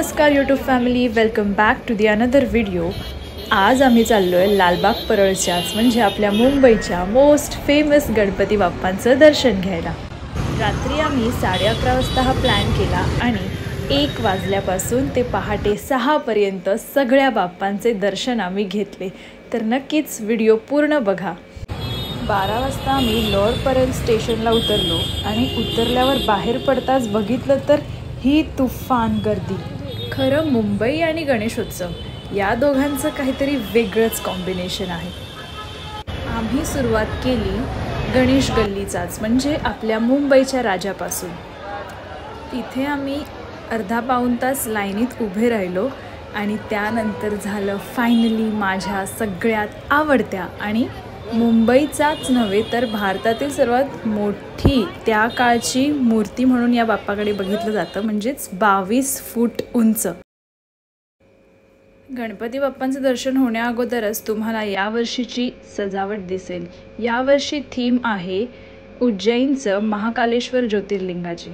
नमस्कार YouTube family, welcome back to the another video. आज आम्ही चाललो आहे लालबाग परळच्याच म्हणजे आपल्या मुंबईच्या मोस्ट फेमस गणपती बाप्पांचं दर्शन घ्यायला। रात्री आम्ही 11:30 वाजता हा प्लॅन केला आणि 1 वाजल्यापासून ते पहाटे 6 पर्यंत सगळ्या बाप्पांचे दर्शन आम्ही घेतले। तर नक्कीच व्हिडिओ पूर्ण बघा। 12 वाजता आम्ही लोअर परळ स्टेशनला उतरलो आणि उतरल्यावर बाहेर पडताच बघितलं तर ही तुफान गर्दी। खरं मुंबई आणि गणेशोत्सव या दोघांचं काहीतरी वेगळंच कॉम्बिनेशन आहे। आम्ही सुरुवात केली गणेश गल्लीचाच म्हणजे आपल्या मुंबईच्या राजापासून। तिथे आम्ही अर्धा पाऊण तास लाईनीत उभे राहिलो आणि त्यानंतर झालं फायनली माझ्या सगळ्यात आवडत्या आणि मुंबईचाच नव्हे तर भारतातील सर्वात मोठी त्या काळची मूर्ती म्हणून या बाप्पाकडे बघितलं जातं, म्हणजेच 22 फूट उंच। गणपती बाप्पांचं दर्शन होण्याअगोदरच तुम्हाला यावर्षीची सजावट दिसेल। यावर्षी थीम आहे उज्जैनचं महाकालेश्वर ज्योतिर्लिंगाची।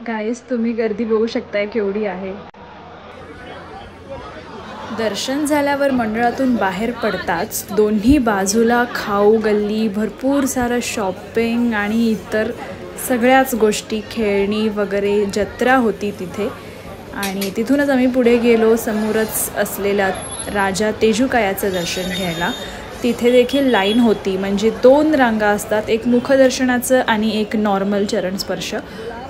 गाईस, तुम्ही गर्दी बघू शकताय केवढी आहे। दर्शन झाल्यावर मंडळातून बाहेर पडताच दोन्ही बाजूला खाऊ गल्ली, भरपूर सारं शॉपिंग आणि इतर सगळ्याच गोष्टी, खेळणी वगैरे जत्रा होती तिथे। आणि तिथूनच आम्ही पुढे गेलो समोरच असलेल्या राजा तेजूकायाचं दर्शन घ्यायला। तिथे देखील लाईन होती, म्हणजे 2 रांगा असतात, एक मुखदर्शनाचं आणि एक नॉर्मल चरणस्पर्श।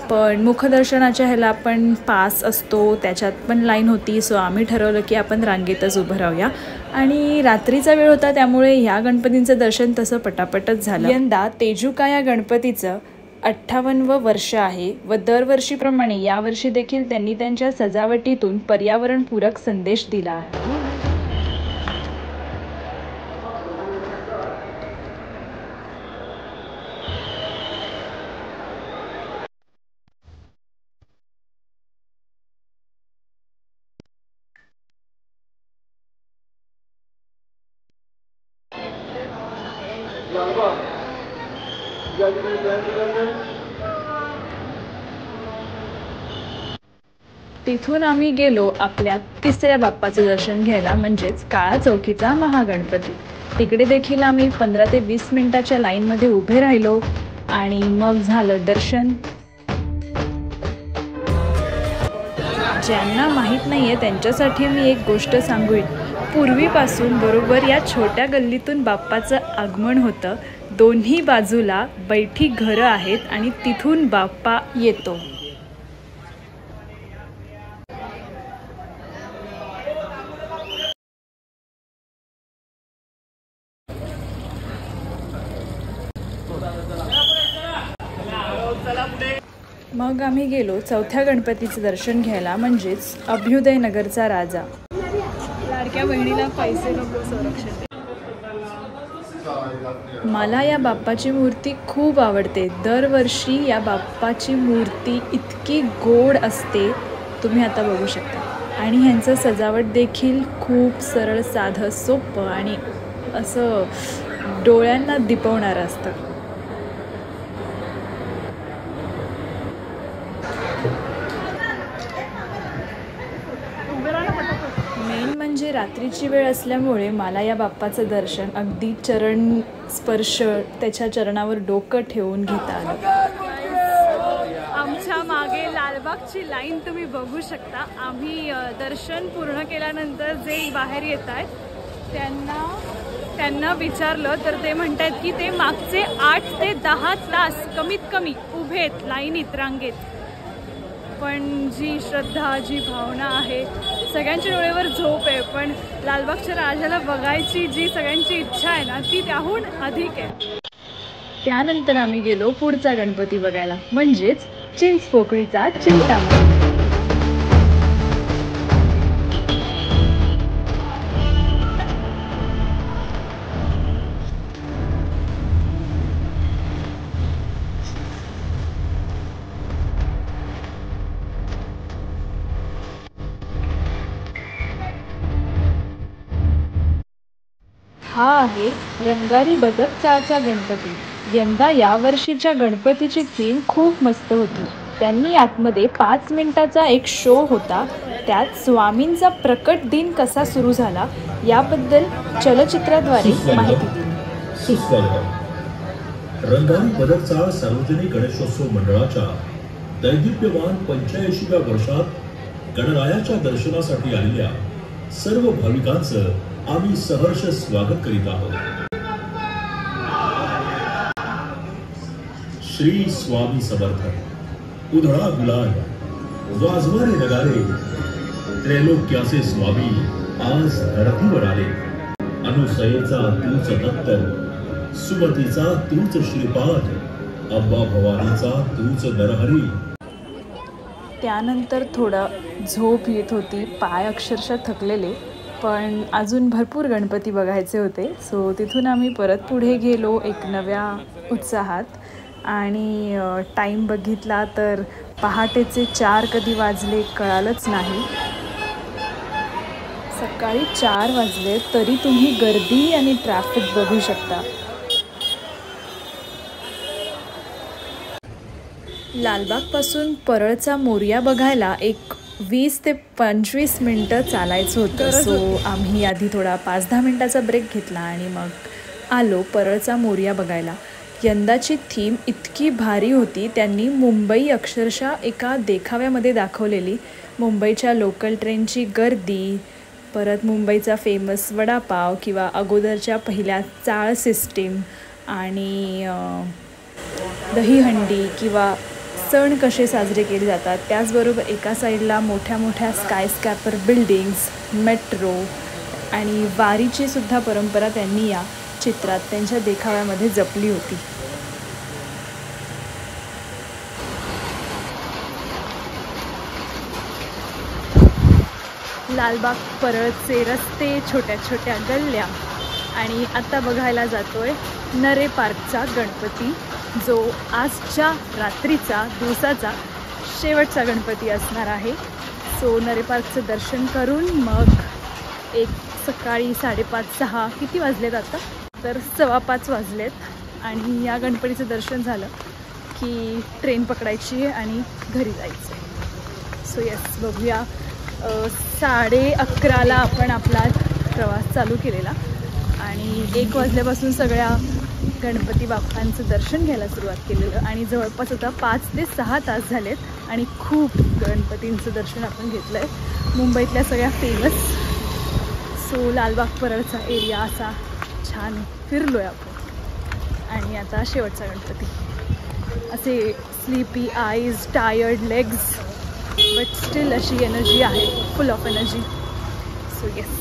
पण मुखदर्शनाच्या ह्याला पण पास असतो, त्याच्यात पण लाईन होती। सो आम्ही ठरवलं की आपण रांगेतच उभं राहूया आणि रात्रीचा वेळ होता त्यामुळे ह्या गणपतींचं दर्शन तसं पटापटच झालं। यंदा तेजूकाया गणपतीचं 58वं वर्ष आहे व दरवर्षीप्रमाणे यावर्षी देखील त्यांनी त्यांच्या सजावटीतून पर्यावरणपूरक संदेश दिला आहे। तिथून आम्ही गेलो आपल्या 3ऱ्या बाप्पाचं दर्शन घ्यायला, म्हणजेच काळा चौकीचा महागणपती। तिकडे देखील आम्ही 15 ते 20 मिनिटाच्या लाईनमध्ये उभे राहिलो आणि मग झालं दर्शन। ज्यांना माहीत नाहीये त्यांच्यासाठी मी एक गोष्ट सांगू, पूर्वीपासून बरोबर या छोट्या गल्लीतून बाप्पाचं आगमन होतं। दोन्ही बाजूला बैठी घरं आहेत आणि तिथून बाप्पा येतो। मग आम्ही गेलो 4थ्या गणपतीचं दर्शन घ्यायला, म्हणजेच अभ्युदय नगरचा राजा। लाडक्या बहिणीला पैसे नको संरक्षण। मला या बाप्पाची मूर्ती खूप आवडते। दरवर्षी या बाप्पाची मूर्ती इतकी गोड असते, तुम्ही आता बघू शकता। आणि ह्यांचं सजावट देखील खूप सरळ, साधं, सोपं आणि असं डोळ्यांना दिपवणारं असतं। मेन म्हणजे रात्रीची वेळ असल्यामुळे मला या बाप्पाचं दर्शन अगदी चरण स्पर्श, त्याच्या चरणावर डोकं ठेवून घेता आलं। आमच्या मागे लालबागची लाईन तुम्ही बघू शकता। आम्ही दर्शन पूर्ण केल्यानंतर जे बाहेर येत आहेत त्यांना विचारलं तर ते म्हणतात की ते मागचे 8 ते 10 तास कमीत कमी उभे आहेत लाईनीत, रांगेत। पण जी श्रद्धा, जी भावना आहे, सगळ्यांच्या डोळ्यावर झोप आहे, पण लालबागच्या राजाला बघायची जी सगळ्यांची इच्छा आहे ना, ती त्याहून अधिक आहे। त्यानंतर आम्ही गेलो पुढचा गणपती बघायला, म्हणजेच चिंचपोकळीचा चिंतामणी. हा आहे रंगारी बदक चाळचा गणपती. यंदा यावर्षीच्या गणपतीची थीम खूप मस्त होती. त्यांनी आतमध्ये 5 मिनिटाचा एक शो होता. त्यात स्वामींचा प्रकट दिन कसा सुरू झाला याबद्दल चलचित्राद्वारे माहिती दिली. सुस्वागतम. रंगारी बदक चाळ सार्वजनिक गणेशोत्सव मंडळाच्या दैदिप्यमान 85व्या वर्षात गणरायाच्या दर्शनासाठी आलेल्या सर्व भाविकांचं आम्ही सहर्ष स्वागत करीत आहोत. श्री स्वामी समर्थ. उधळा गुलाल, वाजवारे नगारे, त्रैलोक्याचे स्वामी आज धरतीवर आले. अनुसयेचा तूच दत्त, सुमतीचा तूच श्रीपाद, अंबा भवानीचा तूच नरहरी. त्यानंतर थोडं झोप येत होती, पाय अक्षरशः थकलेले, पण अजून भरपूर गणपती बघायचे होते. सो तिथून आम्ही परत पुढे गेलो एक नव्या उत्साहात. आणि टाईम बघितला तर पहाटेचे 4 कधी वाजले कळालंच नाही. सकाळी 4 वाजले तरी तुम्ही गर्दी आणि ट्रॅफिक बघू शकता. लालबागपासून परळचा मोरया बघायला एक 20 ते 25 मिनटं चालायचं होतं. सो आम्ही आधी थोडा 5-10 मिनटाचा ब्रेक घेतला आणि मग आलो परळचा मोरया बघायला. यंदाची थीम इतकी भारी होती. त्यांनी मुंबई अक्षरशः एका देखाव्यामध्ये दाखवलेली. मुंबईच्या लोकल ट्रेनची गर्दी, परत मुंबईचा फेमस वडापाव किंवा अगोदरच्या पहिल्या चाळ सिस्टीम आणि दहीहंडी किंवा सण कसे साजरे केले जातात. त्याचबरोबर एका साईडला मोठ्या मोठ्या स्कायस्कॅपर बिल्डिंग्स, मेट्रो आणि वारीची सुद्धा परंपरा त्यांनी या चित्रात त्यांच्या देखाव्यामध्ये जपली होती. लालबाग परळचे रस्ते, छोट्या छोट्या गल्ल्या आणि आता बघायला जातोय नरे पार्कचा गणपती, जो आजच्या रात्रीचा दिवसाचा शेवटचा गणपती असणार आहे. सो नरे पार्कचं दर्शन करून मग एक सकाळी 5:30-6 किती वाजलेत आता, तर 5:15 वाजलेत आणि या गणपतीचं दर्शन झालं की ट्रेन पकडायची आणि घरी जायचं. सो यस, बघूया 11:30ला आपण आपला प्रवास चालू केलेला आणि 1 वाजल्यापासून सगळ्या गणपती बाप्पांचं दर्शन घ्यायला सुरुवात केलेलं आणि जवळपास आता 5 ते 6 तास झालेत आणि खूप गणपतींचं दर्शन आपण घेतलं आहे. मुंबईतल्या सगळ्या फेमस. सो लालबाग परळचा एरिया असा छान फिरलो आहे आपण आणि आता शेवटचा गणपती. असे sleepy eyes, tired legs, but still अशी एनर्जी आहे, फुल ऑफ एनर्जी. So yes.